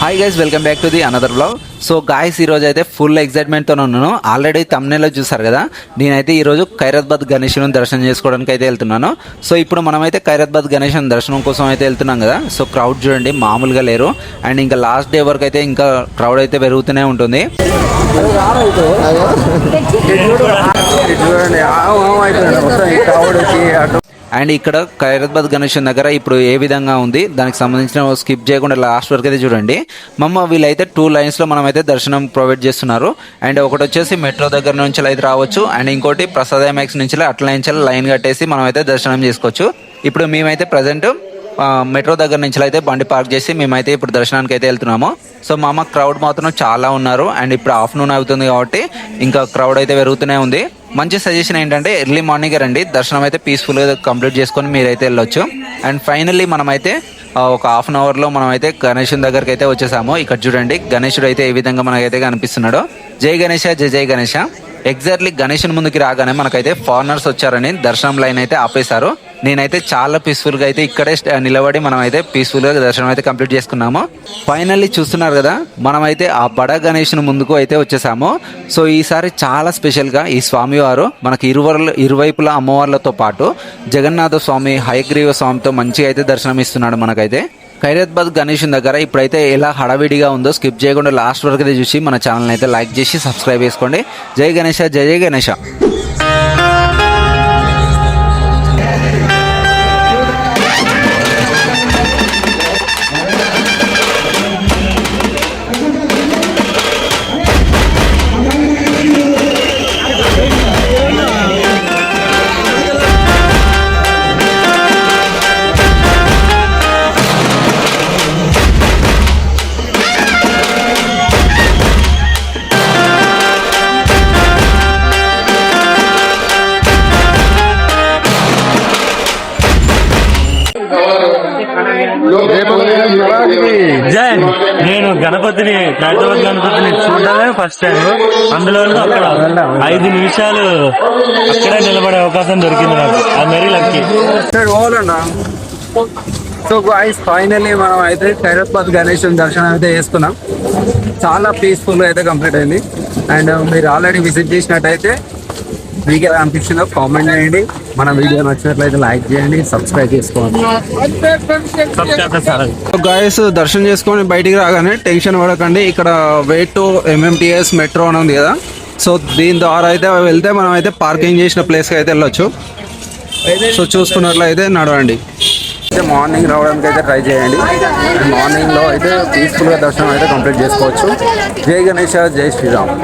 Hi guys, welcome back to the another blog. So guys, ఈరోజు అయితే full ఎక్సైట్మెంట్తో ఉన్నాను. Already తమ్నెల్లో చూసారు కదా, నేనైతే ఈరోజు ఖైరతాబాద్ గణేశుని దర్శనం చేసుకోవడానికి అయితే వెళ్తున్నాను. సో ఇప్పుడు మనమైతే ఖైరతాబాద్ గణేశుని దర్శనం కోసం అయితే వెళ్తున్నాం కదా. సో క్రౌడ్ చూడండి, మామూలుగా లేరు. అండ్ ఇంకా లాస్ట్ డే వరకు అయితే ఇంకా క్రౌడ్ అయితే పెరుగుతూనే ఉంటుంది. అండ్ ఇక్కడ ఖైరతాబాద్ గణేశుని దగ్గర ఇప్పుడు ఏ విధంగా ఉంది, దానికి సంబంధించిన స్కిప్ చేయకుండా లాస్ట్ వరకు అయితే చూడండి. వీళ్ళైతే 2 లైన్స్లో మనమైతే దర్శనం ప్రొవైడ్ చేస్తున్నారు. అండ్ ఒకటి వచ్చేసి మెట్రో దగ్గర నుంచి అయితే రావచ్చు, అండ్ ఇంకోటి ప్రసాద్ మ్యాక్స్ నుంచి అట్లా నుంచి లైన్ కట్టేసి మనమైతే దర్శనం చేసుకోవచ్చు. ఇప్పుడు మేమైతే ప్రజెంట్ మెట్రో దగ్గర నుంచి అయితే బండి పార్క్ చేసి మేమైతే ఇప్పుడు దర్శనానికి అయితే వెళ్తున్నాము. సో క్రౌడ్ మాత్రం చాలా ఉన్నారు. అండ్ ఇప్పుడు ఆఫ్టర్నూన్ అవుతుంది కాబట్టి ఇంకా క్రౌడ్ అయితే పెరుగుతూనే ఉంది. మంచి సజెషన్ ఏంటంటే ఎర్లీ మార్నింగ్ రండి, దర్శనం అయితే పీస్ఫుల్గా కంప్లీట్ చేసుకొని మీరైతే వెళ్ళొచ్చు. అండ్ ఫైనల్లీ మనమైతే ఒక హాఫ్ అన్ అవర్లో మనమైతే గణేశుని దగ్గరికి అయితే వచ్చేసాము. ఇక్కడ చూడండి, గణేశుడు అయితే ఏ విధంగా మనకైతే కనిపిస్తున్నాడో. జై గణేశ, జై జై గణేశ. ఎగ్జాక్ట్లీ గణేశుని ముందుకి రాగానే మనకైతే ఫారినర్స్ వచ్చారని దర్శనం లైన్ అయితే ఆపేశారు. నేనైతే చాలా పీస్ఫుల్గా అయితే ఇక్కడే నిలబడి మనమైతే పీస్ఫుల్గా దర్శనం అయితే కంప్లీట్ చేసుకున్నాము. ఫైనల్లీ చూస్తున్నారు కదా, మనమైతే ఆ బడ గణేశుని ముందుకు అయితే వచ్చేసాము. సో ఈసారి చాలా స్పెషల్గా ఈ స్వామివారు మనకి ఇరువైపులా అమ్మవార్లతో పాటు జగన్నాథ స్వామి, హయగ్రీవ స్వామితో మంచిగా అయితే దర్శనం ఇస్తున్నాడు మనకైతే. ఖైరతాబాద్ గణేశుని దగ్గర ఇప్పుడైతే ఎలా హడావిడిగా ఉందో స్కిప్ చేయకుండా లాస్ట్ వరకు అయితే చూసి మన ఛానల్ అయితే లైక్ చేసి సబ్స్క్రైబ్ చేసుకోండి. జై గణేశ, జై జై గణేశ. నేను గణపతిని ఖైరతాబాద్ గణపతిని చూడడమే ఫస్ట్ టైం. అందులో అక్కడ 5 నిమిషాలు అక్కడే నిలబడే అవకాశం దొరికింది నాకు. అది మరీ లక్కీ. సో గాయ్స్, ఫైనల్లీ మనం అయితే ఖైరతాబాద్ గణేశుని దర్శనం అయితే చేసుకున్నాం. చాలా పీస్ఫుల్గా అయితే కంప్లీట్ అయింది. అండ్ మీరు ఆల్రెడీ విజిట్ చేసినట్టయితే మీకు ఎలా అనిపించిందో కామెంట్ చేయండి. మన వీడియో నచ్చినట్లయితే లైక్ చేయండి, సబ్స్క్రైబ్ చేసుకోండి. గాయస్, దర్శనం చేసుకొని బయటికి రాగానే టెన్షన్ పడకండి. ఇక్కడ వెయిట్ టు MMTS మెట్రో అని ఉంది కదా. సో దీని ద్వారా అయితే వెళ్తే మనం అయితే పార్కింగ్ చేసిన ప్లేస్కి అయితే వెళ్ళొచ్చు. సో చూసుకున్నట్లయితే నడవండి. అయితే మార్నింగ్ రావడానికి అయితే ట్రై చేయండి. మార్నింగ్లో అయితే పీస్ఫుల్గా దర్శనం అయితే కంప్లీట్ చేసుకోవచ్చు. జై గణేశ, జై శ్రీరామ్.